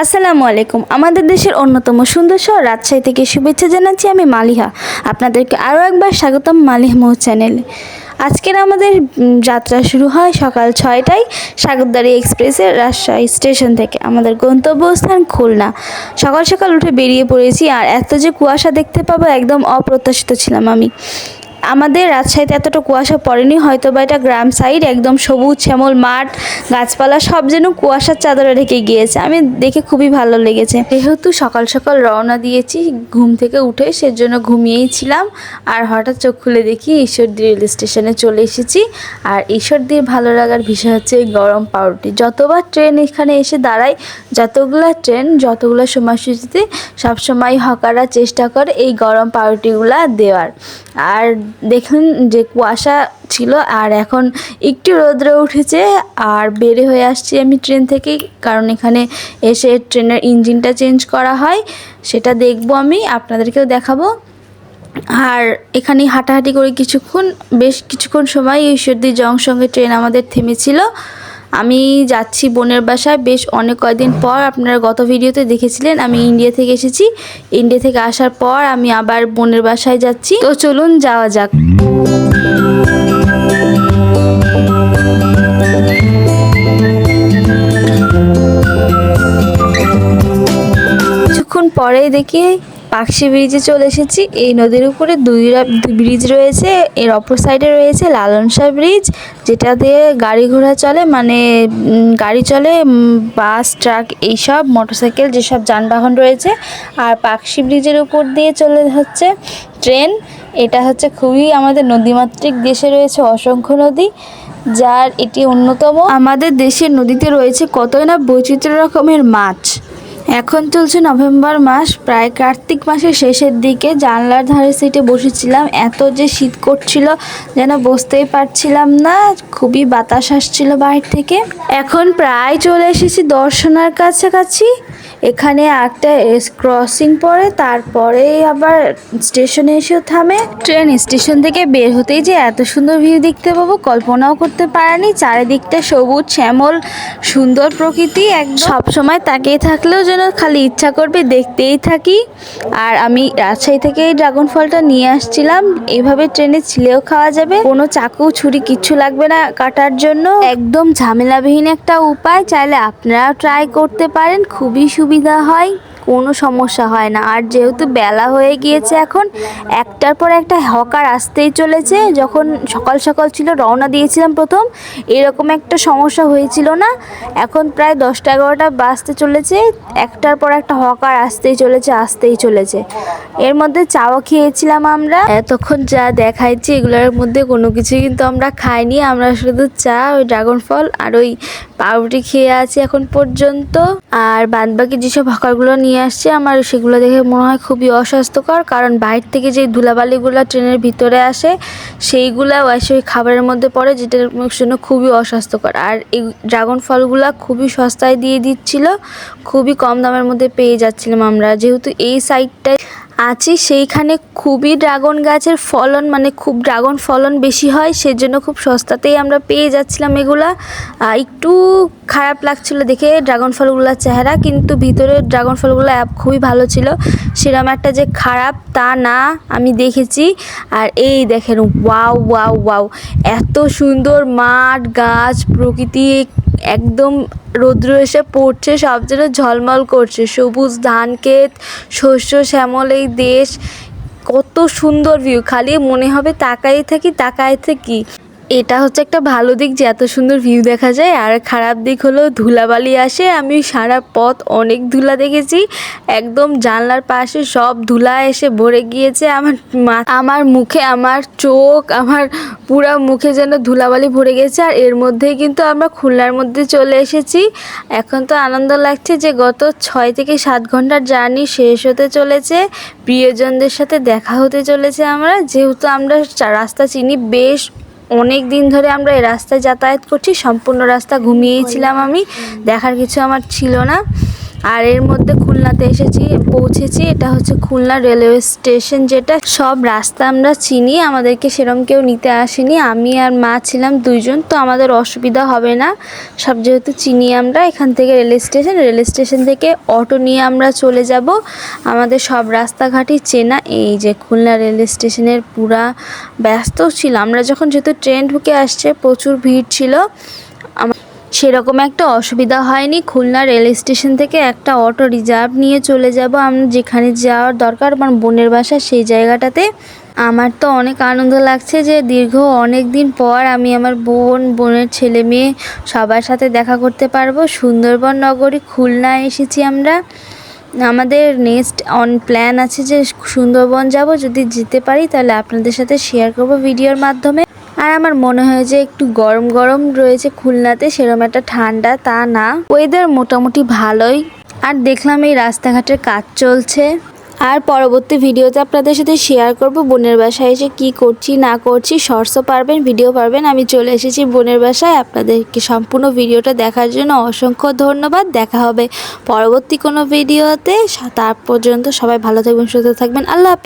আসসালামু আলাইকুম। আমাদের দেশের অন্যতম সুন্দর শহর রাজশাহী থেকে শুভেচ্ছা জানাচ্ছি আমি মালিহা। আপনাদেরকে আরও একবার স্বাগতম মালিহা মৌ চ্যানেলে। আজকের আমাদের যাত্রা শুরু হয় সকাল 6টায় সাগরদাড়ি এক্সপ্রেসের রাজশাহী স্টেশন থেকে। আমাদের গন্তব্যস্থান খুলনা। সকাল সকাল উঠে বেরিয়ে পড়েছি, আর এত যে কুয়াশা দেখতে পাবো একদম অপ্রত্যাশিত ছিলাম আমি। আমাদের রাজশাহীতে এতটা কুয়াশা পড়েনি, হয়তো বা এটা গ্রাম সাইড, একদম সবুজ শ্যামল মাঠ, গাছপালা সব যেন কুয়াশার চাদরে ঢেকে গিয়েছে। আমি দেখে খুবই ভালো লেগেছে। যেহেতু সকাল সকাল রওনা দিয়েছি ঘুম থেকে উঠে, সেজন্য ঘুমিয়েই ছিলাম। আর হঠাৎ চোখ খুলে দেখি ঈশ্বরদী রেল স্টেশনে চলে এসেছি। আর ঈশ্বরদীর ভালো লাগার বিষয় হচ্ছে এই গরম পাউরুটি। যতবার ট্রেন এখানে এসে দাঁড়ায়, যতগুলো সময়সূচিতে সবসময় হকাররা চেষ্টা করে এই গরম পাউরুটিগুলা দেওয়ার। আর দেখুন যে কুয়াশা ছিল, আর এখন একটু রোদ্র উঠেছে। আর বের হয়ে আসছি আমি ট্রেন থেকেই, কারণ এখানে এসে ট্রেনের ইঞ্জিনটা চেঞ্জ করা হয়, সেটা দেখবো, আমি আপনাদেরকেও দেখাবো। আর এখানে হাঁটাহাঁটি করে বেশ কিছুক্ষণ সময় ঈশ্বরদী জংশনে ট্রেন আমাদের থেমেছিল। আমি যাচ্ছি বোনের বাসায় বেশ অনেক কয়েকদিন পর। আপনারা গত ভিডিওতে দেখেছিলেন আমি ইন্ডিয়া থেকে এসেছি। ইন্ডিয়া থেকে আসার পর আমি আবার বোনের বাসায় যাচ্ছি। তো চলুন যাওয়া যাক। কিছুক্ষণ পরেই দেখি পাকশি ব্রিজে চলে এসেছি। এই নদীর উপরে দুই ব্রিজ রয়েছে। এর অপর সাইডে রয়েছে লালন শাহ ব্রিজ, যেটা দিয়ে গাড়ি ঘোড়া চলে, মানে গাড়ি চলে, বাস ট্রাক এইসব মোটরসাইকেল যেসব যানবাহন রয়েছে। আর পাকশি ব্রিজের উপর দিয়ে চলে হচ্ছে ট্রেন। এটা হচ্ছে খুবই আমাদের নদীমাতৃক দেশে রয়েছে অসংখ্য নদী, যার এটি অন্যতম। আমাদের দেশের নদীতে রয়েছে কতই না বৈচিত্র্য রকমের মাছ। এখন চলছে নভেম্বর মাস, প্রায় কার্তিক মাসের শেষের দিকে। জানলার ধারে সিটে বসেছিলাম, এত যে শীত করছিল যেন বসতেই পারছিলাম না, খুবই বাতাস আসছিল বাইরে থেকে। এখন প্রায় চলে এসেছি দর্শনার কাছাকাছি। এখানে একটা ক্রসিং পড়ে, তারপরে আবার স্টেশনে এসেও থামে। ট্রেন স্টেশন থেকে বের হতেই যে এত সুন্দর ভিউ দেখতে পাবো কল্পনাও করতে পারিনি। চারিদিকটা সবুজ শ্যামল সুন্দর প্রকৃতি, একদম সবসময় তাকিয়ে থাকলেও যেন খালি ইচ্ছা করবে দেখতেই থাকি। আর আমি রাজশাহী থেকে এই ড্রাগন ফলটা নিয়ে আসছিলাম। এইভাবে ট্রেনে ছিলেও খাওয়া যাবে, কোনো চাকু ছুরি কিচ্ছু লাগবে না কাটার জন্য, একদম ঝামেলাবিহীন একটা উপায়। চাইলে আপনারাও ট্রাই করতে পারেন, খুবই সুবিধা হয়, কোনো সমস্যা হয় না। আর যেহেতু বেলা হয়ে গিয়েছে, এখন একটার পর একটা হকার আসতেই চলেছে। যখন সকাল সকাল ছিল, রওনা দিয়েছিলাম প্রথম, এরকম একটা সমস্যা হয়েছিল না। এখন প্রায় 10টা-11টা বাজতে চলেছে, একটার পর একটা হকার আসতেই চলেছে। এর মধ্যে চাও খেয়েছিলাম আমরা। এতক্ষণ যা দেখাইছি এগুলোর মধ্যে কোনো কিছুই কিন্তু আমরা খাইনি। আমরা শুধু চা, ওই ড্রাগন ফল আর ওই পাউরুটি খেয়ে আছি এখন পর্যন্ত। আর বাদবাকি যেসব হকারগুলো নিয়ে আসছে, আমার সেগুলো দেখে মনে হয় খুবই অস্বাস্থ্যকর, কারণ বাইরে থেকে যে ধুলাবালিগুলো ট্রেনের ভিতরে আসে সেইগুলাও এসে ওই খাবারের মধ্যে পড়ে, যেটার জন্য খুবই অস্বাস্থ্যকর। আর এই ড্রাগন ফলগুলা খুবই সস্তায় দিয়ে দিচ্ছিল, খুবই কম দামের মধ্যে পেয়ে যাচ্ছিলাম আমরা। যেহেতু এই সাইডটায় আছি, সেইখানে খুবই ড্রাগন গাছের ফলন, মানে খুব ড্রাগন ফলন বেশি হয়, সেজন্য খুব সস্তাতেই আমরা পেয়ে যাচ্ছিলাম এগুলা। একটু খারাপ লাগছিল দেখে ড্রাগন ফলগুলোর চেহারা, কিন্তু ভিতরে ড্রাগন ফলগুলো খুবই ভালো ছিল, সেরকম একটা যে খারাপ তা না, আমি দেখেছি। আর এই দেখেন, ওয়াও ওয়াও ওয়াও, এত সুন্দর মাঠ গাছ প্রকৃতি, একদম রৌদ্র এসে পড়ছে, সব যেন ঝলমল করছে, সবুজ ধান ক্ষেত, শস্য শ্যামল এই দেশ, কত সুন্দর ভিউ, খালি মনে হবে তাকাই থাকি। এটা হচ্ছে একটা ভালো দিক যে এত সুন্দর ভিউ দেখা যায়। আর খারাপ দিক হলো ধুলাবালি আসে। আমি সারা পথ অনেক ধুলা দেখেছি, একদম জানলার পাশে সব ধুলা এসে ভরে গিয়েছে। আমার মুখে, আমার চোখ, আমার পুরো মুখে যেন ধুলাবালি ভরে গেছে। আর এর মধ্যেই কিন্তু আমরা খুলনার মধ্যে চলে এসেছি। এখন তো আনন্দ লাগছে যে গত 6 থেকে 7 ঘন্টার জার্নি শেষ হতে চলেছে, প্রিয়জনদের সাথে দেখা হতে চলেছে। যেহেতু আমরা রাস্তা চিনি, বেশ অনেক দিন ধরে আমরা এই রাস্তায় যাতায়াত করছি, সম্পূর্ণ রাস্তা ঘুমিয়েছিলাম আমি, দেখার কিছু আমার ছিল না। আর এর মধ্যে খুলনাতে পৌঁছেছি। এটা হচ্ছে খুলনা রেলওয়ে স্টেশন, যেটা সব রাস্তা আমরা চিনি, আমাদেরকে সেরকম কেউ নিতে আসেনি, আমি আর মা ছিলাম 2জন, তো আমাদের অসুবিধা হবে না, সব যেহেতু চিনি আমরা। এখান থেকে রেল স্টেশন থেকে অটো নিয়ে আমরা চলে যাব, আমাদের সব রাস্তাঘাটই চেনা। এই যে খুলনা রেল স্টেশনের পুরা ব্যস্ত ছিল, আমরা যখন যেহেতু ট্রেন ঢুকে আসছে প্রচুর ভিড় ছিল, সেরকম একটা অসুবিধা হয়নি। খুলনা রেল স্টেশন থেকে একটা অটো রিজার্ভ নিয়ে চলে যাব আমরা যেখানে যাওয়ার দরকার, আমার বোনের বাসা সেই জায়গাটাতে। আমার তো অনেক আনন্দ লাগছে যে দীর্ঘ অনেক দিন পর আমি আমার বোনের ছেলে মেয়ে সবার সাথে দেখা করতে পারবো। সুন্দরবন নগরী খুলনায় এসেছি আমরা। আমাদের নেক্সট প্ল্যান আছে যে সুন্দরবন যাব, যদি যেতে পারি তাহলে আপনাদের সাথে শেয়ার করব ভিডিওর মাধ্যমে। আর আমার মনে হয় যে একটু গরম গরম রয়েছে খুলনাতে, সেরকম একটা ঠান্ডা তা না, ওয়েদার মোটামুটি ভালোই। আর দেখলাম এই রাস্তাঘাটের কাজ চলছে। আর পরবর্তী ভিডিওতে আপনাদের সাথে শেয়ার করব বোনের বাসায় এসে কী করছি না করছি, শর্টসও পারবেন, ভিডিও পারবেন। আমি চলে এসেছি বোনের বাসায়, আপনাদেরকে সম্পূর্ণ ভিডিওটা দেখার জন্য অসংখ্য ধন্যবাদ। দেখা হবে পরবর্তী কোনো ভিডিওতে, তার পর্যন্ত সবাই ভালো থাকবেন, সুস্থ থাকবেন, আল্লাহ হাফেজ।